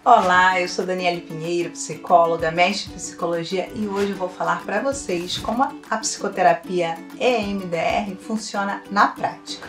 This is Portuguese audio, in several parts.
Olá, eu sou Daniele Pinheiro, psicóloga, mestre em psicologia, e hoje eu vou falar para vocês como a psicoterapia EMDR funciona na prática.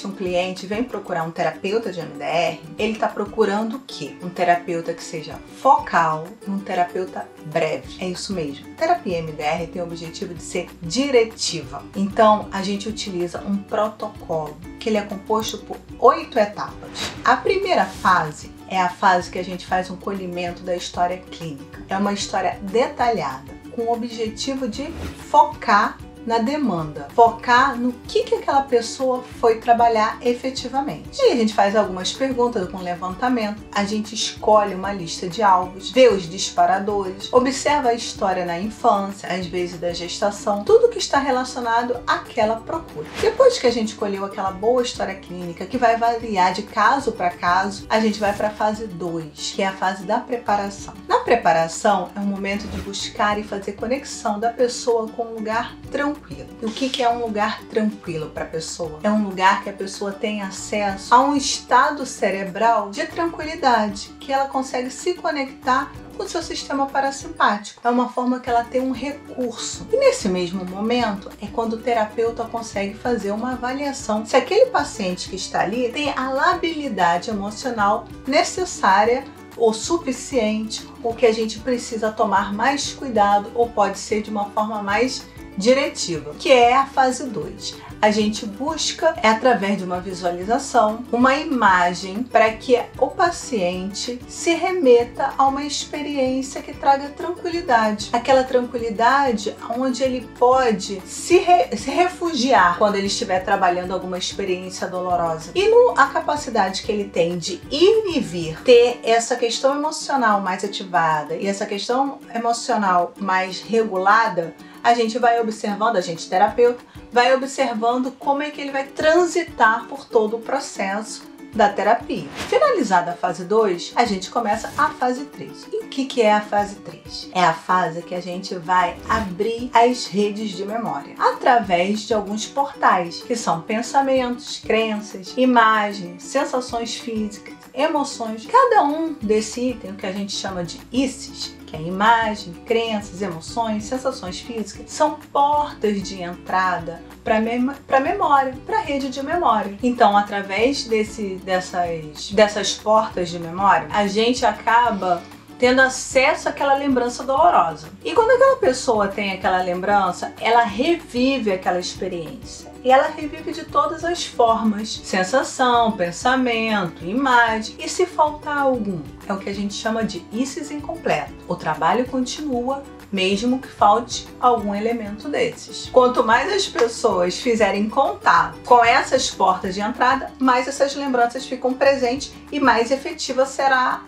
Um cliente vem procurar um terapeuta de EMDR, ele está procurando o quê? Um terapeuta que seja focal e um terapeuta breve. É isso mesmo. A terapia EMDR tem o objetivo de ser diretiva. Então, a gente utiliza um protocolo que ele é composto por 8 etapas. A primeira fase é a fase que a gente faz um colhimento da história clínica. É uma história detalhada, com o objetivo de focar na demanda, focar no que aquela pessoa foi trabalhar efetivamente. E a gente faz algumas perguntas com levantamento, a gente escolhe uma lista de alvos, vê os disparadores, observa a história na infância, às vezes da gestação, tudo que está relacionado àquela procura. Depois que a gente colheu aquela boa história clínica, que vai variar de caso para caso, a gente vai para a fase 2, que é a fase da preparação. Na preparação é o momento de buscar e fazer conexão da pessoa com um lugar tranquilo. E o que é um lugar tranquilo para a pessoa? É um lugar que a pessoa tem acesso a um estado cerebral de tranquilidade, que ela consegue se conectar com o seu sistema parasimpático. É uma forma que ela tem um recurso. E nesse mesmo momento é quando o terapeuta consegue fazer uma avaliação se aquele paciente que está ali tem a labilidade emocional necessária ou suficiente, ou que a gente precisa tomar mais cuidado, ou pode ser de uma forma mais diretiva, que é a fase 2. A gente busca, através de uma visualização, uma imagem para que o paciente se remeta a uma experiência que traga tranquilidade. Aquela tranquilidade onde ele pode se refugiar quando ele estiver trabalhando alguma experiência dolorosa. E a capacidade que ele tem de ir e vir, ter essa questão emocional mais ativada e essa questão emocional mais regulada, a gente vai observando, a gente terapeuta, vai observando como é que ele vai transitar por todo o processo da terapia. Finalizada a fase 2, a gente começa a fase 3. E o que é a fase 3? É a fase que a gente vai abrir as redes de memória através de alguns portais, que são pensamentos, crenças, imagens, sensações físicas, emoções. Cada um desse item, que a gente chama de ICs, que é imagem, crenças, emoções, sensações físicas, são portas de entrada para a memória, para a rede de memória. Então, através dessas portas de memória, a gente acaba tendo acesso àquela lembrança dolorosa. E quando aquela pessoa tem aquela lembrança, ela revive aquela experiência. E ela revive de todas as formas: sensação, pensamento, imagem. E se faltar algum, é o que a gente chama de ICs incompleto. O trabalho continua, mesmo que falte algum elemento desses. Quanto mais as pessoas fizerem contato com essas portas de entrada, mais essas lembranças ficam presentes e mais efetiva será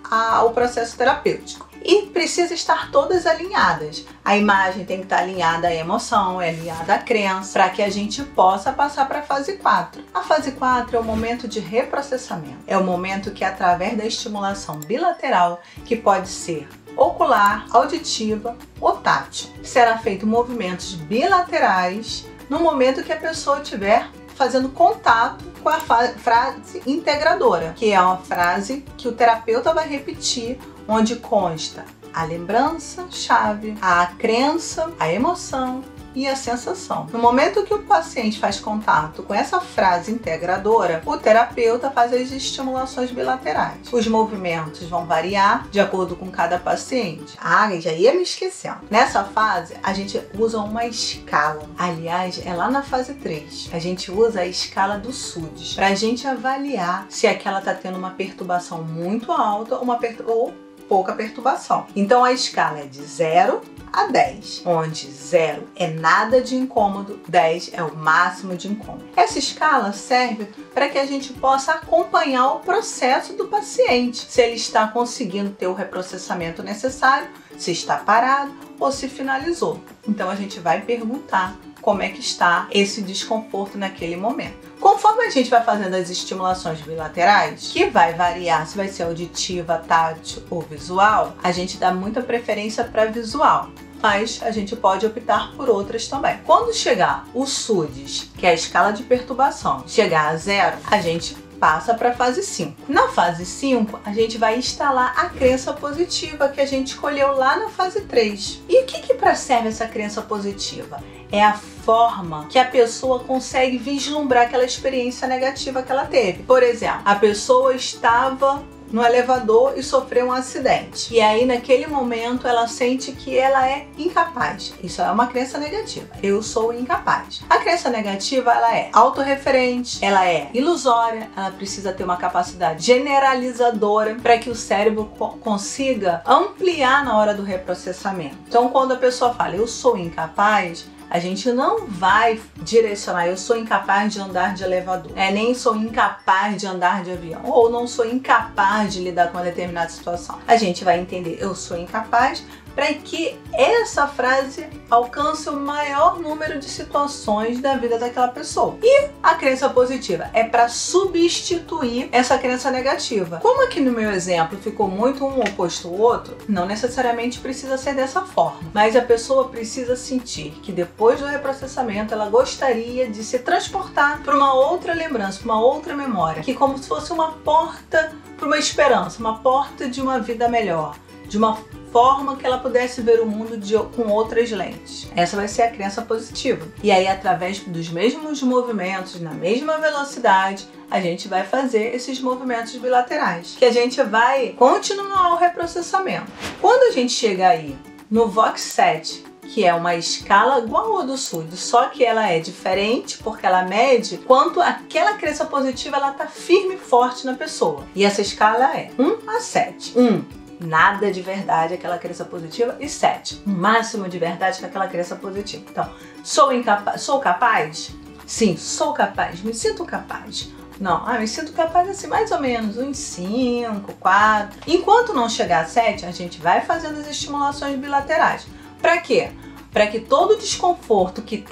o processo terapêutico. E precisa estar todas alinhadas. A imagem tem que estar alinhada à emoção, alinhada à crença, para que a gente possa passar para a fase 4. A fase 4 é o momento de reprocessamento. É o momento que, através da estimulação bilateral, que pode ser ocular, auditiva ou tátil, será feito movimentos bilaterais no momento que a pessoa estiver fazendo contato com a frase integradora, que é uma frase que o terapeuta vai repetir, onde consta a lembrança-chave, a crença, a emoção e a sensação. No momento que o paciente faz contato com essa frase integradora, o terapeuta faz as estimulações bilaterais. Os movimentos vão variar de acordo com cada paciente. Já ia me esquecendo. Nessa fase, a gente usa uma escala. Aliás, é lá na fase 3. A gente usa a escala do SUDS para a gente avaliar se aquela está tendo uma perturbação muito alta ou pouca perturbação. Então a escala é de 0 a 10, onde 0 é nada de incômodo, 10 é o máximo de incômodo. Essa escala serve para que a gente possa acompanhar o processo do paciente, se ele está conseguindo ter o reprocessamento necessário, se está parado ou se finalizou. Então a gente vai perguntar como é que está esse desconforto naquele momento. Conforme a gente vai fazendo as estimulações bilaterais, que vai variar se vai ser auditiva, tátil ou visual, a gente dá muita preferência para visual, mas a gente pode optar por outras também. Quando chegar o SUDES, que é a escala de perturbação, chegar a 0, a gente passa para a fase 5. Na fase 5, a gente vai instalar a crença positiva que a gente escolheu lá na fase 3. E o que para serve essa crença positiva? É a forma que a pessoa consegue vislumbrar aquela experiência negativa que ela teve. Por exemplo, a pessoa estava no elevador e sofreu um acidente. E aí, naquele momento, ela sente que ela é incapaz. Isso é uma crença negativa. Eu sou incapaz. A crença negativa, ela é autorreferente, ela é ilusória, ela precisa ter uma capacidade generalizadora para que o cérebro consiga ampliar na hora do reprocessamento. Então, quando a pessoa fala, eu sou incapaz, a gente não vai direcionar, eu sou incapaz de andar de elevador, nem sou incapaz de andar de avião, ou não sou incapaz de lidar com uma determinada situação. A gente vai entender, eu sou incapaz, para que essa frase alcance o maior número de situações da vida daquela pessoa. E a crença positiva é para substituir essa crença negativa. Como aqui no meu exemplo ficou muito um oposto ao outro, não necessariamente precisa ser dessa forma, mas a pessoa precisa sentir que depois do reprocessamento ela gostaria de se transportar para uma outra lembrança, para uma outra memória, que como se fosse uma porta para uma esperança, uma porta de uma vida melhor, de uma forma que ela pudesse ver o mundo com outras lentes. Essa vai ser a crença positiva. E aí, através dos mesmos movimentos, na mesma velocidade, a gente vai fazer esses movimentos bilaterais, que a gente vai continuar o reprocessamento. Quando a gente chega aí no VOX7, que é uma escala igual ao do SUDES, só que ela é diferente porque ela mede quanto aquela crença positiva ela tá firme e forte na pessoa. E essa escala é 1 a 7. 1. Nada de verdade aquela crença positiva, e 7, o máximo de verdade com aquela crença positiva. Então, sou capaz? Sim, sou capaz, me sinto capaz. Não, me sinto capaz assim, mais ou menos, uns 5, 4. Enquanto não chegar a 7, a gente vai fazendo as estimulações bilaterais. Para quê? Para que todo o desconforto que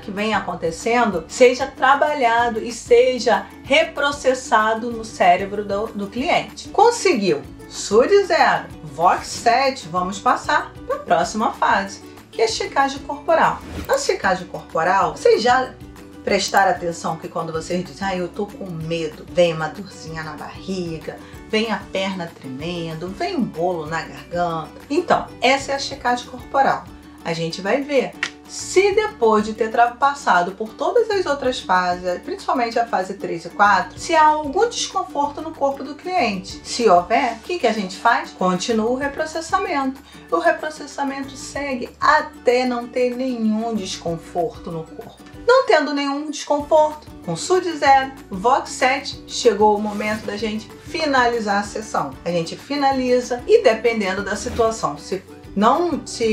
vem acontecendo, seja trabalhado e seja reprocessado no cérebro do cliente. Conseguiu? SUDES 0, VOX7, vamos passar para a próxima fase, que é a checagem corporal. Na checagem corporal, vocês já prestaram atenção que quando vocês dizem, eu tô com medo, vem uma dorzinha na barriga, vem a perna tremendo, vem um bolo na garganta. Então, essa é a checagem corporal. A gente vai ver se depois de ter passado por todas as outras fases, principalmente a fase 3 e 4, se há algum desconforto no corpo do cliente. Se houver, o que a gente faz? Continua o reprocessamento. O reprocessamento segue até não ter nenhum desconforto no corpo. Não tendo nenhum desconforto, com SUDES 0, VOX7, chegou o momento da gente finalizar a sessão. A gente finaliza e dependendo da situação, se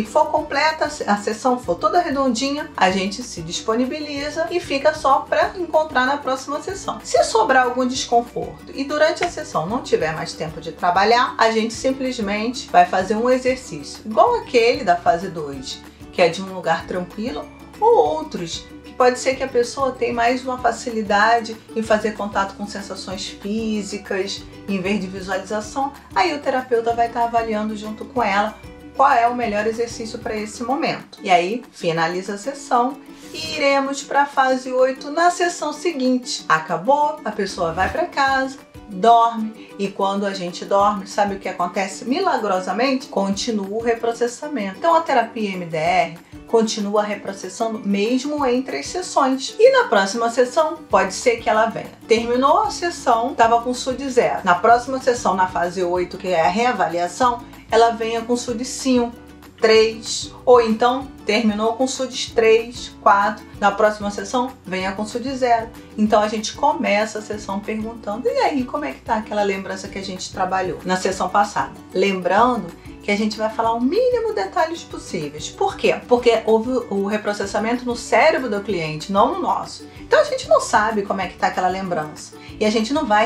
for completa, a sessão for toda redondinha, a gente se disponibiliza e fica só para encontrar na próxima sessão. Se sobrar algum desconforto e durante a sessão não tiver mais tempo de trabalhar, a gente simplesmente vai fazer um exercício, igual aquele da fase 2, que é de um lugar tranquilo, ou outros, que pode ser que a pessoa tenha mais uma facilidade em fazer contato com sensações físicas, em vez de visualização, aí o terapeuta vai estar avaliando junto com ela qual é o melhor exercício para esse momento. E aí, finaliza a sessão e iremos para a fase 8 na sessão seguinte. Acabou, a pessoa vai para casa, dorme, e quando a gente dorme, sabe o que acontece? Milagrosamente, continua o reprocessamento. Então, a terapia MDR continua reprocessando mesmo entre as sessões. E na próxima sessão, pode ser que ela venha. Terminou a sessão, estava com SUDES 0. Na próxima sessão, na fase 8, que é a reavaliação, ela venha com SUDES 5, 3, ou então terminou com SUDES 3, 4, na próxima sessão venha com SUDES 0. Então a gente começa a sessão perguntando, e aí, como é que tá aquela lembrança que a gente trabalhou na sessão passada? Lembrando que a gente vai falar o mínimo de detalhes possíveis. Por quê? Porque houve o reprocessamento no cérebro do cliente, não no nosso. Então a gente não sabe como é que tá aquela lembrança. E a gente não vai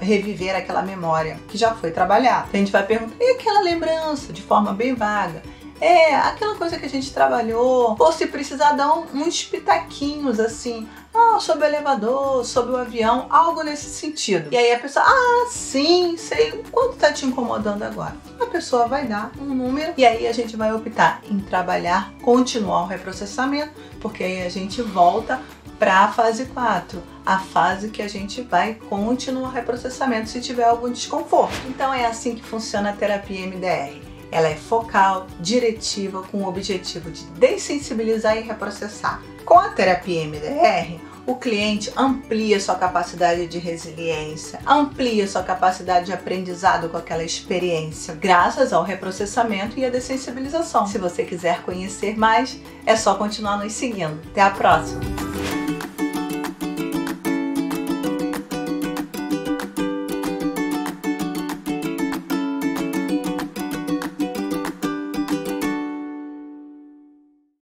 reviver aquela memória que já foi trabalhada. A gente vai perguntar, e aquela lembrança? De forma bem vaga. aquela coisa que a gente trabalhou, ou se precisar dar uns pitaquinhos assim, sobre o elevador, sobre o avião, algo nesse sentido. E aí a pessoa, sim, sei, quanto tá te incomodando agora? A pessoa vai dar um número e aí a gente vai optar em trabalhar, continuar o reprocessamento, porque aí a gente volta para a fase 4, a fase que a gente vai continuar o reprocessamento se tiver algum desconforto. Então é assim que funciona a terapia MDR. Ela é focal, diretiva, com o objetivo de dessensibilizar e reprocessar. Com a terapia MDR, o cliente amplia sua capacidade de resiliência, amplia sua capacidade de aprendizado com aquela experiência, graças ao reprocessamento e à dessensibilização. Se você quiser conhecer mais, é só continuar nos seguindo. Até a próxima!